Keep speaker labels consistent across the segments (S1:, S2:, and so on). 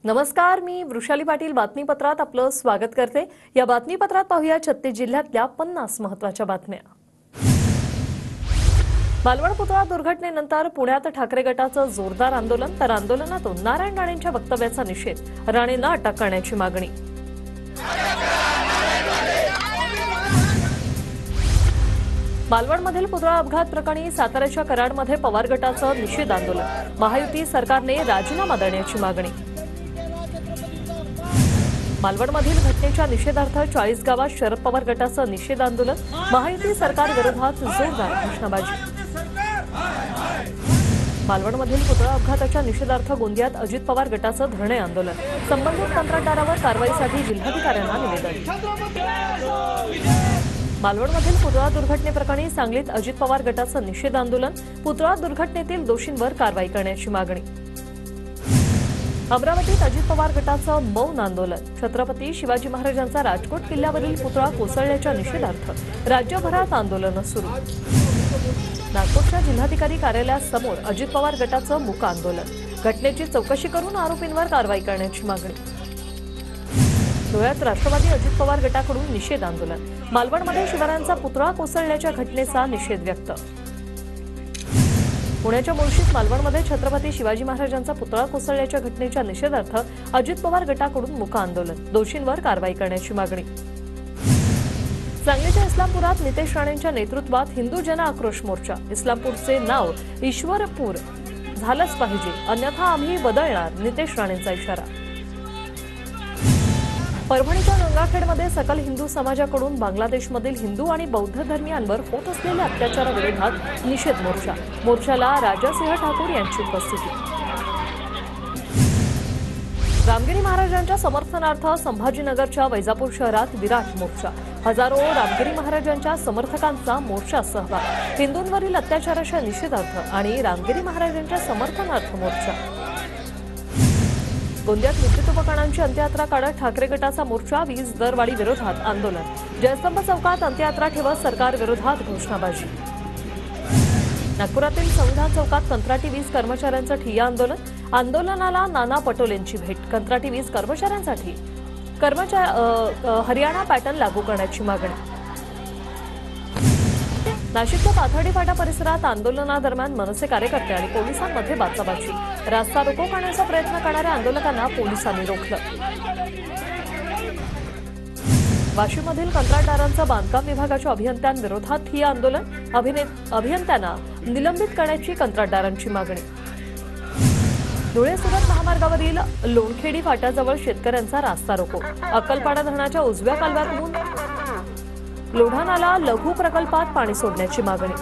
S1: नमस्कार, मी वृषाली पाटील बातमीपत्रात आपलं स्वागत करते। या बातमीपत्रात पाहूया 36 जिल्ह्यातल्या 50 महत्त्वाच्या बातम्या। मालवण पुतळा दुर्घटनेनंतर पुण्यात ठाकरे गटाचं जोरदार आंदोलन, तर आंदोलनातून नारायण राणेंच्या वक्तव्याचा निषेध, राणेंना अटक करण्याची मागणी। मालवणमधील पुतळा अपघात प्रकरणी साताऱ्याच्या कराडमध्ये पवार गटाचं निषेध आंदोलन, महायुती सरकारने राजीनामा देण्याची मागणी। मालवणमधील घटनेच्या निषेधार्थ 40 गावात शरद पवार गटाचं निषेध आंदोलन, महायुती सरकार विरोधात जोरदार घोषणाबाजी। मालवणमधील पुतळा अपघाताच्या निषेधार्थ गोंदियात अजित पवार गटाचं धरणे आंदोलन, संबंधित कंत्राटदारावर कारवाईसाठी जिल्हाधिकाऱ्यांना निवेदन। मालवणमधील पुतळा दुर्घटनेप्रकरणी सांगलीत अजित पवार गटाचं निषेध आंदोलन, पुतळा दुर्घटनेतील दोषींवर कारवाई करण्याची मागणी। अमरावतीत अजित पवार गटाचं मौन आंदोलन, छत्रपती शिवाजी महाराजांचा राजकोट किल्ल्यावरील पुतळा कोसळल्याच्या निषेधार्थ राज्यभरात आंदोलनं सुरू। नागपूरच्या जिल्हाधिकारी कार्यालयासमोर अजित पवार गटाचं मूक आंदोलन, घटनेची चौकशी करून आरोपींवर कारवाई करण्याची मागणी। धुळ्यात राष्ट्रवादी अजित पवार गटाकडून निषेध आंदोलन, मालवणमध्ये शिवरायांचा पुतळा कोसळल्याच्या घटनेचा निषेध व्यक्त। पुण्याच्या मुळशीत मालवणमध्ये छत्रपती शिवाजी महाराजांचा पुतळा कोसळल्याच्या घटनेच्या निषेधार्थ अजित पवार गटाकडून मूक आंदोलन, दोषींवर कारवाई करण्याची मागणी। सांगलीच्या इस्लामपुरात नितेश राणेंच्या नेतृत्वात हिंदू जन आक्रोश मोर्चा, इस्लामपूरचे नाव ईश्वरपूर झालंच पाहिजे, अन्यथा आम्ही बदलणार, नितेश राणेंचा इशारा। परभणीच्या गंगाखेडमध्ये सकल हिंदू समाजाकडून बांगलादेशमधील हिंदू आणि बौद्ध धर्मीयांवर होत असलेल्या अत्याचाराविरोधात निषेध मोर्चा, मोर्चाला राजासिंह ठाकूर यांची उपस्थिती। रामगिरी महाराजांच्या समर्थनार्थ संभाजीनगरच्या वैजापूर शहरात विराट मोर्चा, हजारो रामगिरी महाराजांच्या समर्थकांचा मोर्चा सहभाग, हिंदूंवरील अत्याचाराच्या निषेधार्थ आणि रामगिरी महाराजांच्या समर्थनार्थ मोर्चा। गोंदियात विद्युत उपकरणांची अंत्ययात्रा काढत ठाकरे गटाचा मोर्चा, वीज दरवाढी विरोधात आंदोलन, जयस्तंभ चौकात अंत्ययात्रा ठेवत सरकार विरोधात घोषणाबाजी। नागपुरातील संविधान चौकात कंत्राटी वीज कर्मचाऱ्यांचं ठिय्या आंदोलन, आंदोलनाला नाना पटोलेंची भेट, कंत्राटी वीज कर्मचाऱ्यांसाठी हरियाणा पॅटर्न लागू करण्याची मागणी। नाशिकच्या पाथर्डी फाटा परिसरात आंदोलनादरम्यान मनसे कार्यकर्ते आणि पोलिसांमध्ये बाचाबाची, रास्ता रोको करण्याचा प्रयत्न करणाऱ्या आंदोलकांना पोलिसांनी रोखलं। वाशिममधील कंत्राटदारांचं बांधकाम विभागाच्या अभियंत्यांविरोधात ठिय्या आंदोलन, अभियंत्यांना निलंबित करण्याची कंत्राटदारांची मागणी। धुळे सुरत महामार्गावरील लोणखेडी फाट्याजवळ शेतकऱ्यांचा रास्ता रोको, अक्कलपाडा धरणाच्या उजव्या कालव्यातून लोढानाला लघु प्रकल्पात पाणी सोडण्याची मागणी।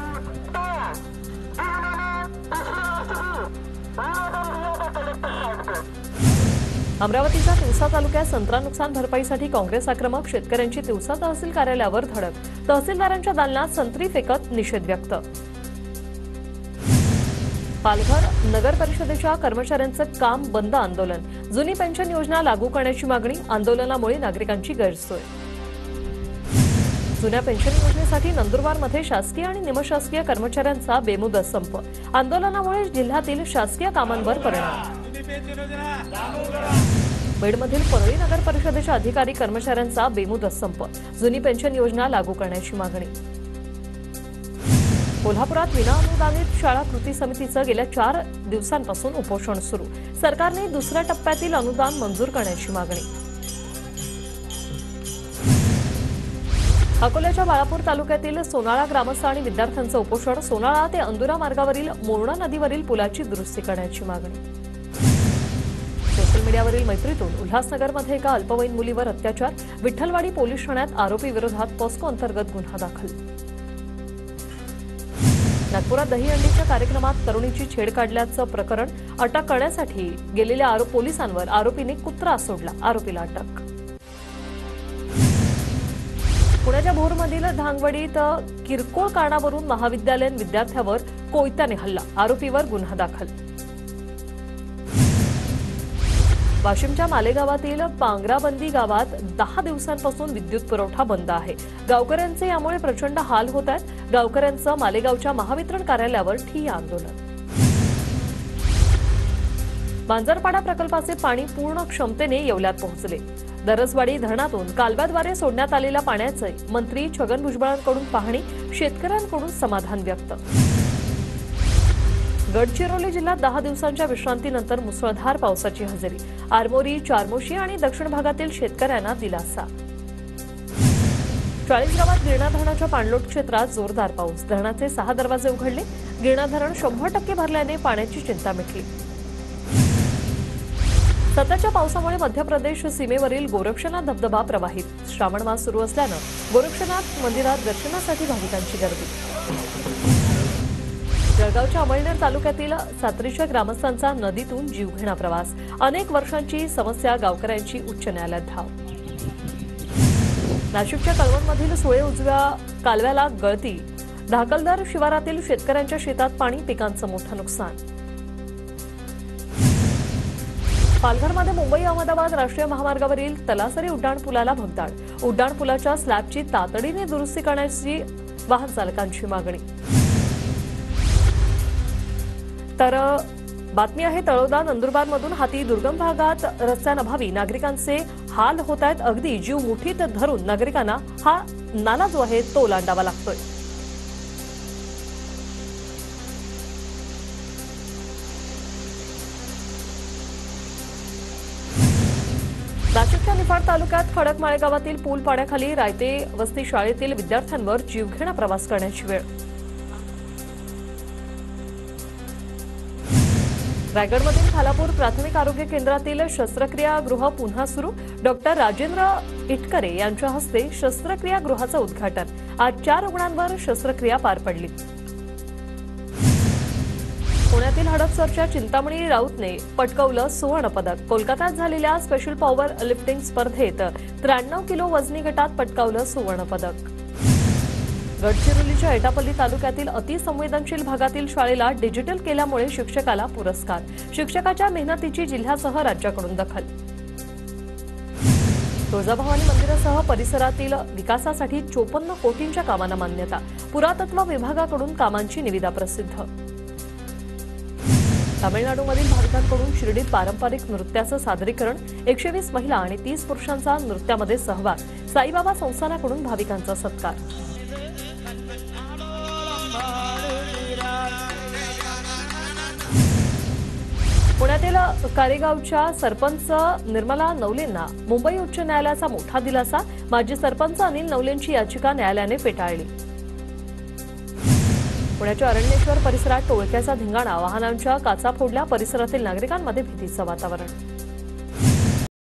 S1: अमरावतीच्या तिवसा तालुक्यात संत्रा नुकसान भरपाईसाठी काँग्रेस आक्रमक, शेतकऱ्यांची तिवसा तहसील कार्यालयावर धडक, तहसीलदारांच्या दालनात संत्री फेकत निषेध व्यक्त। पालघर नगर परिषदेच्या कर्मचाऱ्यांचं काम बंद आंदोलन, जुनी पेन्शन योजना लागू करण्याची मागणी, आंदोलनामुळे नागरिकांची गैरसोय। जुन्या पेन्शन योजनेसाठी नंदुरबारमध्ये शासकीय आणि निमशासकीय कर्मचाऱ्यांचा बेमुदत संप, आंदोलनामुळे जिल्ह्यातील शासकीय कामांवर परिणाम। बीडमधील परळी नगर परिषदेच्या अधिकारी कर्मचाऱ्यांचा बेमुदत संप, जुनी पेन्शन योजना लागू करण्याची मागणी। कोल्हापुरात विनाअनुदानित शाळा कृती समितीचं गेल्या 4 दिवसांपासून उपोषण सुरू, सरकारने दुसऱ्या टप्प्यातील अनुदान मंजूर करण्याची मागणी। अकोल्याच्या बाळापूर तालुक्यातील सोनाळा ग्रामस्थ आणि विद्यार्थ्यांचं उपोषण, सोनाळा ते अंदुरा मार्गावरील मोरणा नदीवरील पुलाची दुरुस्ती करण्याची मागणी। सोशल मीडियावरील मैत्रीतून उल्हासनगरमध्ये एका अल्पवयीन मुलीवर अत्याचार, विठ्ठलवाडी पोलीस ठाण्यात आरोपी विरोधात पॉस्को अंतर्गत गुन्हा दाखल। नागपुरात दहीहंडीच्या कार्यक्रमात तरुणीची छेड काढल्याचं प्रकरण, अटक करण्यासाठी गेलेल्या पोलिसांवर आरोपीने कुत्रा सोडला, आरोपीला अटक। पुण्याच्या भोरमधील धांगवडीत किरकोळ कारणावरून महाविद्यालयीन विद्यार्थ्यावर कोयत्याने हल्ला, आरोपीवर गुन्हा दाखल। वाशिमच्या मालेगावातील पांगराबंदी गावात 10 दिवसांपासून विद्युत पुरवठा बंद आहे, गावकऱ्यांचे यामुळे प्रचंड हाल होत आहेत। गावकऱ्यांचं मालेगावच्या महावितरण कार्यालयावर ठिय्या आंदोलन। मांजरपाडा प्रकल्पाचे पाणी पूर्ण क्षमतेने येवल्यात पोहोचले। दरसवाडी धरणातून कालव्याद्वारे सोडण्यात आलेल्या पाण्याचे मंत्री छगन भुजबळांकडून पाहणी, शेतकऱ्यांकडून समाधान व्यक्त। गडचिरोली जिल्ह्यात 10 दिवसांच्या विश्रांतीनंतर मुसळधार पावसाची हजेरी। आरमोरी, चारमोशी आणि दक्षिण भागातील शेतकऱ्यांना दिलासा। 40 गावात गिरणा धरणाच्या पाणलोट क्षेत्रात जोरदार पाऊस। धरणाचे 6 दरवाजे उघडले। गिरणा धरण 100% भरल्याने पाण्याची चिंता मिटली। सततच्या पावसामुळे मध्य प्रदेश सीमेवरील गोरक्षनाथ धबधबा प्रवाहित। श्रावण मास सुरू असल्यानं गोरक्षनाथ मंदिरात दर्शनासाठी भाविकांची गर्दी। जळगावच्या अमळनेर तालुक्यातील सात्रीच्या ग्रामस्थांचा नदीतून जीवघेणा प्रवास। अनेक वर्षांची समस्या, गावकऱ्यांची उच्च न्यायालयात धाव। नाशिकच्या कळवणमधील सुळे उजव्या कालव्याला गळती। धाकलदर शिवारातील शेतकऱ्यांच्या शेतात पाणी, पिकांचं मोठं नुकसान। पालघरमध्ये मुंबई अहमदाबाद राष्ट्रीय महामार्गावरील तलासरी उड्डाणपुलाला भगदाड। उड्डाणपुलाच्या स्लॅबची तातडीने दुरुस्ती करण्याची वाहन चालकांची मागणी। तर बातमी आहे तळोदा नंदुरबारमधून हाती दुर्गम भागात रस्त्यांअभावी नागरिकांचे हाल होत आहेत। अगदी जीव मुठीत धरून नागरिकांना हा नाला जो आहे तो ओलांडावा लागतोय। नाशिकच्या निफाड तालुक्यात खडकमाळे गावातील पूल पाण्याखाली रायते वस्ती शाळेतील विद्यार्थ्यांवर जीवघेणा प्रवास करण्याची वेळ। रायगडमधील खालापूर प्राथमिक आरोग्य केंद्रातील शस्त्रक्रिया गृह पुन्हा सुरू। डॉक्टर राजेंद्र इटकरे यांच्या हस्ते शस्त्रक्रिया गृहाचं उद्घाटन। आज 4 रुग्णांवर शस्त्रक्रिया पार पडली। पुण्यातील हडपसरच्या चिंतामणी राऊतने पटकावलं सुवर्णपदक। कोलकात्यात झालेल्या स्पेशल पॉवर लिफ्टिंग स्पर्धेत 93 किलो वजनी गटात पटकावलं सुवर्णपदक। गडचिरोलीच्या एटापल्ली तालुक्यातील अतिसंवेदनशील भागातील शाळेला डिजिटल केल्यामुळे शिक्षकाला पुरस्कार। शिक्षकाच्या मेहनतीची जिल्ह्यासह राज्याकडून दखल। तुळजाभवानी मंदिरासह परिसरातील विकासासाठी 54 कोटींच्या कामांना मान्यता। पुरातत्व विभागाकडून कामांची निविदा प्रसिद्ध। तामिळनाडूमधील भाविकांकडून शिर्डीत पारंपरिक नृत्याचं सादरीकरण। 120 महिला आणि 30 पुरुषांचा नृत्यामध्ये सहभाग। साईबाबा संस्थानाकडून भाविकांचा सत्कार। पुण्यातील कारेगावच्या सरपंच निर्मला नवलेंना मुंबई उच्च न्यायालयाचा मोठा दिलासा। माजी सरपंच अनिल नवलेंची याचिका न्यायालयाने फेटाळली। पुण्याच्या अरण्येश्वर परिसरात टोळक्याचा धिंगाणा। वाहनांच्या काचा फोडल्या। परिसरातील नागरिकांमध्ये भीतीचं वातावरण।